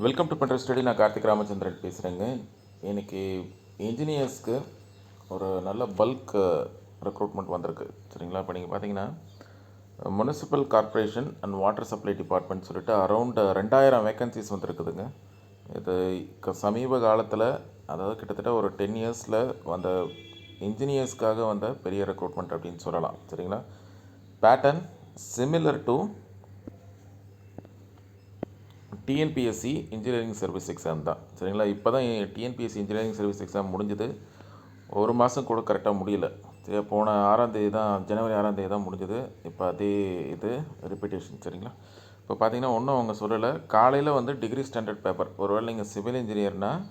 Welcome to பண்ற study. நான் கார்த்திக் ராமச்சந்திரன் பேசுகிறேங்க. இன்னைக்கு இன்ஜினியர்ஸ்க்கு ஒரு நல்ல பல்க் ரெக்ரூட்மெண்ட் வந்திருக்கு. சரிங்களா? இப்போ நீங்கள் பார்த்தீங்கன்னா municipal corporation and water supply department சொல்லிட்டு அரௌண்ட் 2000 வேக்கன்சிஸ் வந்துருக்குதுங்க. இது சமீப காலத்தில், அதாவது கிட்டத்தட்ட ஒரு 10 இயர்ஸில் வந்த இன்ஜினியர்ஸ்க்காக வந்த பெரிய ரெக்ரூட்மெண்ட் அப்படின்னு சொல்லலாம். சரிங்களா? Pattern similar to TNPSC engineering service exam தான். சரிங்களா? இப்போ தான் டிஎன்பிஎஸ்சி இன்ஜினியரிங் சர்வீஸ் எக்ஸாம் முடிஞ்சது. ஒரு மாதம் கூட கரெக்டாக முடியல. சரி, போன 6ஆம் தேதி தான், ஜனவரி 6ஆம் தேதி தான் முடிஞ்சது. இப்போ அதே இது ரிப்பீட்டேஷன். சரிங்களா? இப்போ பார்த்தீங்கன்னா ஒன்றும் அவங்க சொல்லலை. காலையில் வந்து டிகிரி ஸ்டாண்டர்ட் பேப்பர், ஒருவேளை நீங்கள் சிவில் இன்ஜினியர்னால்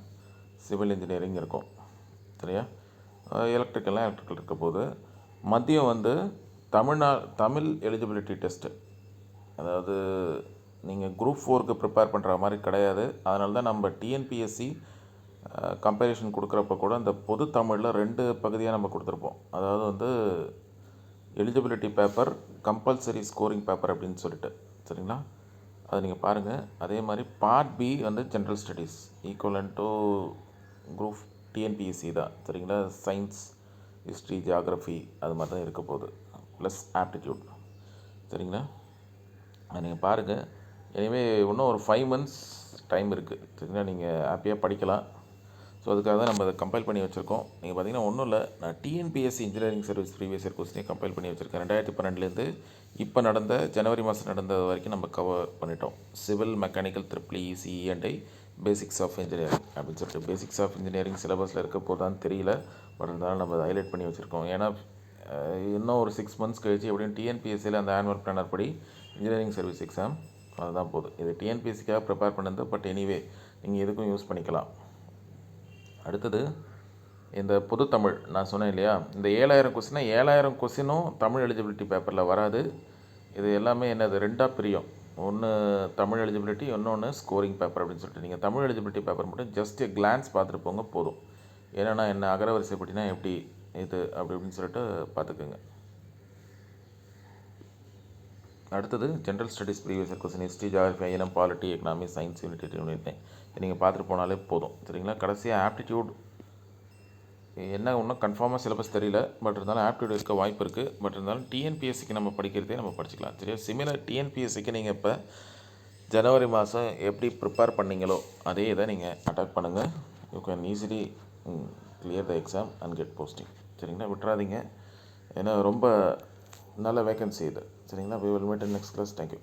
சிவில் இன்ஜினியரிங் இருக்கும். சரியா? எலக்ட்ரிக்கல் இருக்க போது மதியம் வந்து தமிழ் எலிஜிபிலிட்டி டெஸ்ட்டு, அதாவது நீங்கள் குரூப் 4க்கு ப்ரிப்பேர் பண்ணுற மாதிரி கிடையாது. அதனால தான் நம்ம டிஎன்பிஎஸ்சி கம்பேரிஷன் கொடுக்குறப்ப கூட இந்த பொது தமிழில் 2 பகுதியாக நம்ம கொடுத்துருப்போம். அதாவது வந்து eligibility paper, compulsory scoring paper அப்படின்னு சொல்லிட்டு. சரிங்களா? அது நீங்கள் பாருங்கள். அதே மாதிரி பார்ட் பி வந்து general studies, equivalent to group TNPSC தான். சரிங்களா? சயின்ஸ், ஹிஸ்ட்ரி, ஜியாகிரஃபி அது மாதிரி தான் இருக்க போகுது, ப்ளஸ் ஆப்டிடியூட். சரிங்களா? அது நீங்கள் பாருங்கள். எனிவே இன்னும் ஒரு 5 மந்த்ஸ் டைம் இருக்குது. சரிங்களா? நீங்கள் ஹாப்பியாக படிக்கலாம். ஸோ அதுக்காக தான் நம்ம அதை கம்பைல் பண்ணி வச்சுருக்கோம். நீங்கள் பார்த்தீங்கன்னா ஒன்றும் இல்லை, நான் TNPSC engineering service previous year கொஸ்டினே கம்பைல் பண்ணி வச்சுருக்கேன். 2012லேருந்து இப்போ நடந்த ஜனவரி மாதம் நடந்தது வரைக்கும் நம்ம கவர் பண்ணிட்டோம். Civil, mechanical, triple E, CE and I, basics of engineering அப்படின்னு சொல்லிட்டு. பேசிக்ஸ் ஆஃப் இன்ஜினியரிங் சிலபஸில் இருக்க போதான்னு தெரியல, பட் இருந்தாலும் நம்ம அதை ஹைலைட் பண்ணி வச்சுருக்கோம். ஏன்னா இன்னும் ஒரு 6 மந்த்ஸ் கழிச்சு எப்படியும் டிஎன்பிஎஸ்சியில் அந்த ஆனுவல் பிளானர் படி இன்ஜினியரிங் சர்வீஸ் எக்ஸாம் அதுதான் போகுது. இது டிஎன்பிஎஸ்சிக்காக ப்ரிப்பேர் பண்ணது, பட் எனிவே நீங்கள் எதுக்கும் யூஸ் பண்ணிக்கலாம். அடுத்தது இந்த பொது தமிழ் நான் சொன்னேன் இல்லையா, இந்த 7000 கொஸ்டினும் தமிழ் எலிஜிபிலிட்டி பேப்பரில் வராது. இது எல்லாமே என்னது 2ஆக பிரியும். ஒன்று தமிழ் எலிஜிபிலிட்டி, இன்னொன்று ஸ்கோரிங் பேப்பர் அப்படின்னு சொல்லிட்டு. நீங்கள் தமிழ் எலிஜிபிலிட்டி பேப்பர் மட்டும் ஜஸ்ட் கிளான்ஸ் பார்த்துட்டு போங்க போதும். ஏன்னா என்ன அகரவரிசைப்படினா எப்படி இது அப்படின்னு சொல்லிட்டு பார்த்துக்குங்க. அடுத்தது general studies previous year question, history, geography, INM, polity, economy, science, unit நீங்கள் பார்த்துட்டு போனாலே போதும். சரிங்களா? கடைசியாக ஆப்டிடியூட் என்ன இன்னும் கன்ஃபார்மாக சிலபஸ் தெரியல, பட் இருந்தாலும் ஆப்டிடியூட் இருக்க வாய்ப்பு இருக்குது. பட் இருந்தாலும் டிஎன்பிஎஸ்சிக்கு நம்ம படிக்கிறதே நம்ம படிச்சுக்கலாம். சரியா? சிமிலர் டிஎன்பிஎஸ்சிக்கு நீங்கள் இப்போ ஜனவரி மாதம் எப்படி ப்ரிப்பேர் பண்ணிங்களோ அதே இதை நீங்கள் அட்டாக் பண்ணுங்கள். You can easily clear the exam and get posting. சரிங்களா? விட்டுறாதீங்க. ஏன்னா ரொம்ப நல்ல வேக்கன்சி இது. சரிங்களா? We will meet in next class. Thank you.